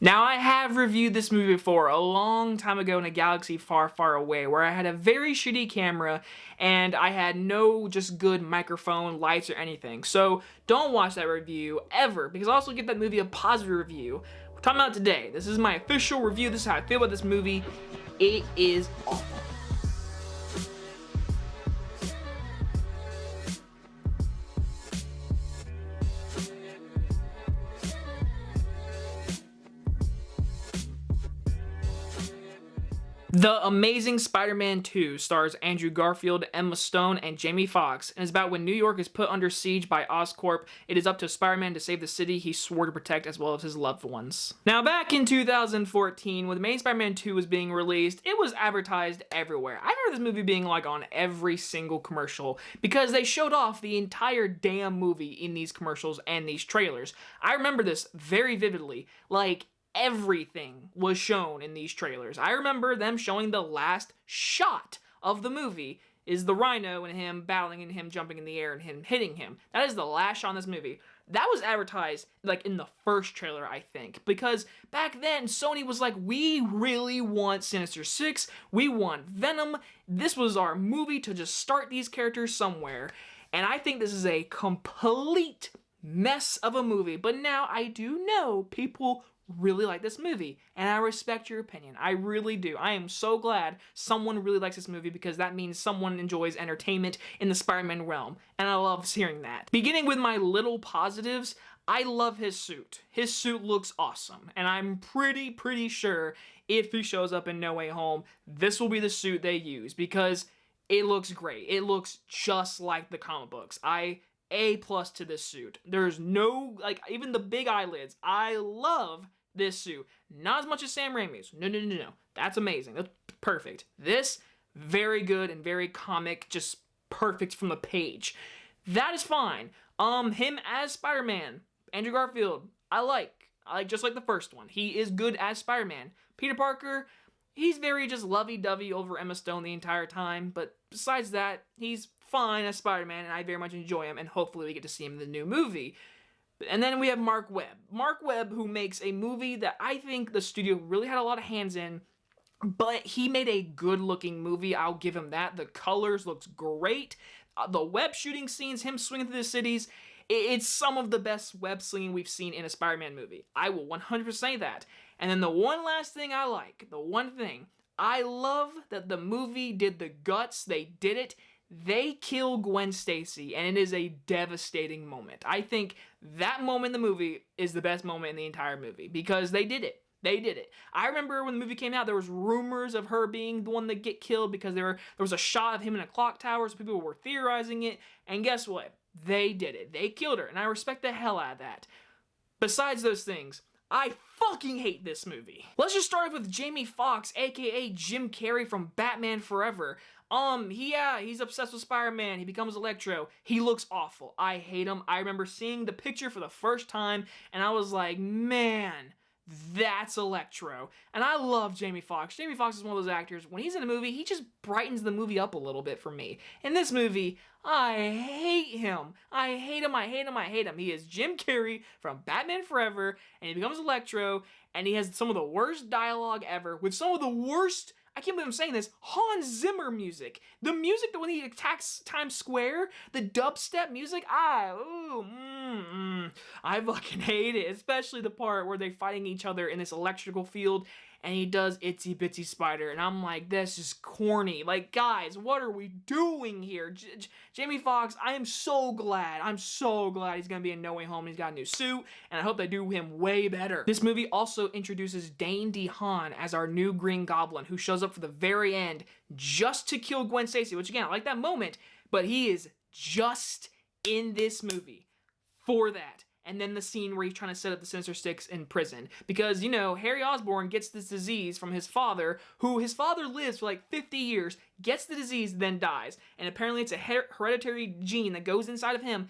Now, I have reviewed this movie before, a long time ago in a galaxy far, far away, where I had a very shitty camera and I had no just good microphone, lights, or anything. So don't watch that review ever, because I'll also give that movie a positive review. We're talking about today. This is my official review. This is how I feel about this movie. It is awful. The Amazing Spider-Man 2 stars Andrew Garfield, Emma Stone, and Jamie Foxx, and is about when New York is put under siege by OsCorp. It is up to Spider-Man to save the city he swore to protect, as well as his loved ones. Now, back in 2014, when The Amazing Spider-Man 2 was being released, it was advertised everywhere. I remember this movie being like on every single commercial, because they showed off the entire damn movie in these commercials and these trailers. I remember this very vividly. Like, everything was shown in these trailers. I remember them showing the last shot of the movie is the Rhino and him battling and him jumping in the air and him hitting him. That is the last shot in this movie. That was advertised like in the first trailer, I think, because back then Sony was like, we really want Sinister Six, we want Venom. This was our movie to just start these characters somewhere. And I think this is a complete mess of a movie. But now I do know people really like this movie, and I respect your opinion. I really do. I am so glad someone really likes this movie, because that means someone enjoys entertainment in the Spider-Man realm, and I love hearing that. Beginning with my little positives, I love his suit. His suit looks awesome, and I'm pretty sure if he shows up in No Way Home, this will be the suit they use, because it looks great. It looks just like the comic books. A+ to this suit. There's no, like, even the big eyelids. I love this suit. Not as much as Sam Raimi's. No. That's amazing. That's perfect. This, very good and very comic, just perfect from the page. That is fine. Him as Spider-Man, Andrew Garfield, I like just like the first one. He is good as Spider-Man. Peter Parker, he's very just lovey-dovey over Emma Stone the entire time, but besides that, he's fine as Spider-Man, and I very much enjoy him, and hopefully we get to see him in the new movie. And then we have Mark Webb. Mark Webb, who makes a movie that I think the studio really had a lot of hands in, but he made a good-looking movie. I'll give him that. The colors looks great. The web shooting scenes, him swinging through the cities, it's some of the best web slinging we've seen in a Spider-Man movie. I will 100% say that. And then the one last thing I like, I love that the movie did the guts. They did it. They kill Gwen Stacy, and it is a devastating moment. I think that moment in the movie is the best moment in the entire movie, because they did it. They did it. I remember when the movie came out, there was rumors of her being the one that get killed, because there was a shot of him in a clock tower, so people were theorizing it, and guess what? They did it. They killed her, and I respect the hell out of that. Besides those things, I fucking hate this movie. Let's just start with Jamie Foxx, aka Jim Carrey from Batman Forever. He's obsessed with Spider-Man. He becomes Electro. He looks awful. I hate him. I remember seeing the picture for the first time, and I was like, man, that's Electro. And I love Jamie Foxx. Jamie Foxx is one of those actors, when he's in a movie, he just brightens the movie up a little bit for me. In this movie, I hate him. I hate him. He is Jim Carrey from Batman Forever, and he becomes Electro, and he has some of the worst dialogue ever, with some of the worst, I can't believe I'm saying this, Hans Zimmer music. The music that when he attacks Times Square, the dubstep music, I fucking hate it. Especially the part where they're fighting each other in this electrical field, and he does Itsy Bitsy Spider, and I'm like, this is corny. Like, guys, what are we doing here? Jamie Foxx, I'm so glad he's gonna be in No Way Home. He's got a new suit, and I hope they do him way better. This movie also introduces Dane DeHaan as our new Green Goblin, who shows up for the very end just to kill Gwen Stacy, which again, I like that moment, but he is just in this movie for that. And then the scene where he's trying to set up the Sinister Six in prison. Because, you know, Harry Osborn gets this disease from his father, who his father lives for like 50 years, gets the disease, then dies. And apparently it's a hereditary gene that goes inside of him,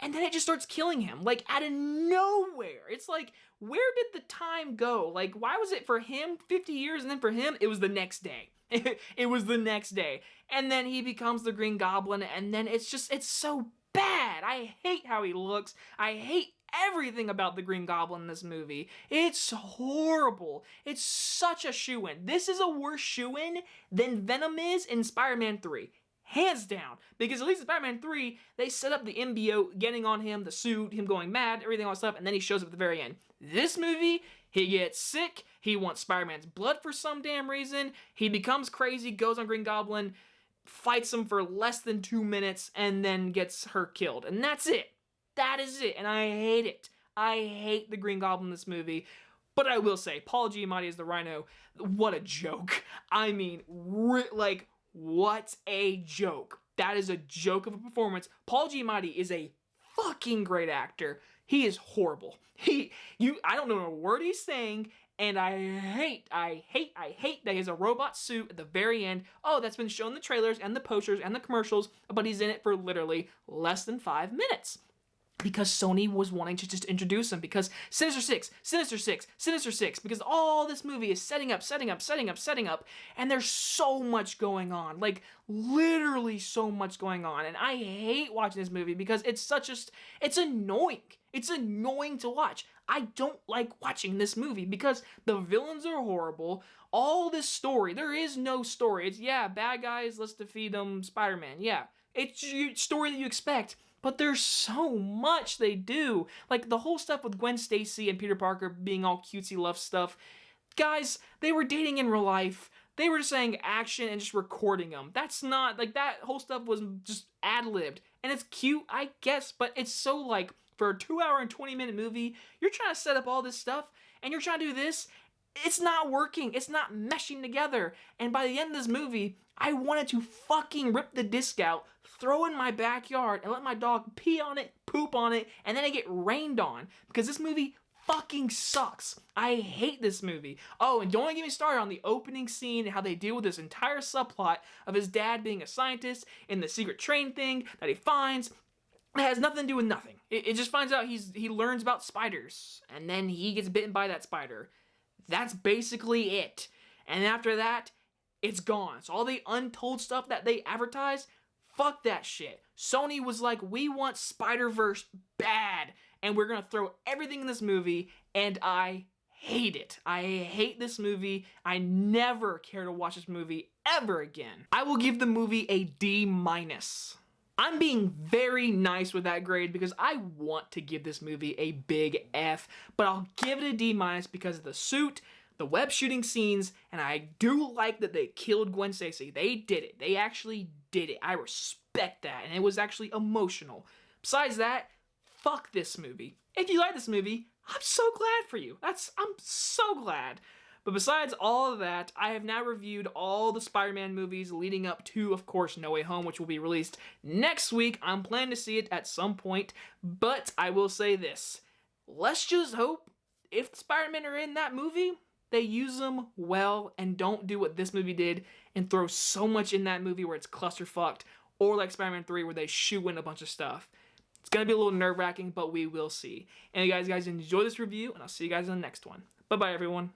and then it just starts killing him, like, out of nowhere. It's like, where did the time go? Like, why was it for him 50 years, and then for him, it was the next day. It was the next day. And then he becomes the Green Goblin, and then it's so bad. I hate how he looks. I hate everything about the Green Goblin in this movie. It's horrible. It's such a shoo-in. This is a worse shoo-in than Venom is in Spider-Man 3. Hands down. Because at least in Spider-Man 3, they set up the symbiote getting on him, the suit, him going mad, everything, all that stuff, and then he shows up at the very end. This movie, he gets sick, he wants Spider-Man's blood for some damn reason, he becomes crazy, goes on Green Goblin, fights him for less than 2 minutes, and then gets her killed. And that's it. That is it. And I hate it. I hate the Green Goblin in this movie. But I will say, Paul Giamatti as the Rhino, what a joke. I mean, like, what a joke. That is a joke of a performance. Paul Giamatti is a fucking great actor. He is horrible. I don't know a word he's saying, and I hate that he has a robot suit at the very end. Oh, that's been shown in the trailers and the posters and the commercials, but he's in it for literally less than 5 minutes. Because Sony was wanting to just introduce him, because Sinister Six, because all this movie is setting up, and there's so much going on, like, literally so much going on, and I hate watching this movie because it's annoying. It's annoying to watch. I don't like watching this movie because the villains are horrible, all this story, there is no story. It's, yeah, bad guys, let's defeat them, Spider-Man, yeah. It's your story that you expect. But there's so much they do. Like, the whole stuff with Gwen Stacy and Peter Parker being all cutesy love stuff. Guys, they were dating in real life. They were just saying action and just recording them. That's not, like, that whole stuff was just ad-libbed. And it's cute, I guess, but it's so, like, for a 2-hour and 20-minute movie, you're trying to set up all this stuff, and you're trying to do this. It's not working. It's not meshing together. And by the end of this movie, I wanted to fucking rip the disc out, throw it in my backyard, and let my dog pee on it, poop on it, and then I get rained on. Because this movie fucking sucks. I hate this movie. Oh, and don't even get me started on the opening scene and how they deal with this entire subplot of his dad being a scientist in the secret train thing that he finds. It has nothing to do with nothing. It just finds out he learns about spiders, and then he gets bitten by that spider. That's basically it. And after that, it's gone. So all the untold stuff that they advertise, fuck that shit. Sony was like, we want Spider-Verse bad, and we're gonna throw everything in this movie, and I hate it. I hate this movie. I never care to watch this movie ever again. I will give the movie a D-. I'm being very nice with that grade because I want to give this movie a big F, but I'll give it a D- because of the suit, the web shooting scenes, and I do like that they killed Gwen Stacy. They did it. They actually did it. I respect that, and it was actually emotional. Besides that, fuck this movie. If you like this movie, I'm so glad for you. I'm so glad. But besides all of that, I have now reviewed all the Spider-Man movies leading up to, of course, No Way Home, which will be released next week. I'm planning to see it at some point, but I will say this. Let's just hope if the Spider-Man are in that movie, they use them well and don't do what this movie did and throw so much in that movie where it's clusterfucked, or like Spider-Man 3 where they shoo in a bunch of stuff. It's going to be a little nerve-wracking, but we will see. And guys, enjoy this review, and I'll see you guys in the next one. Bye-bye, everyone.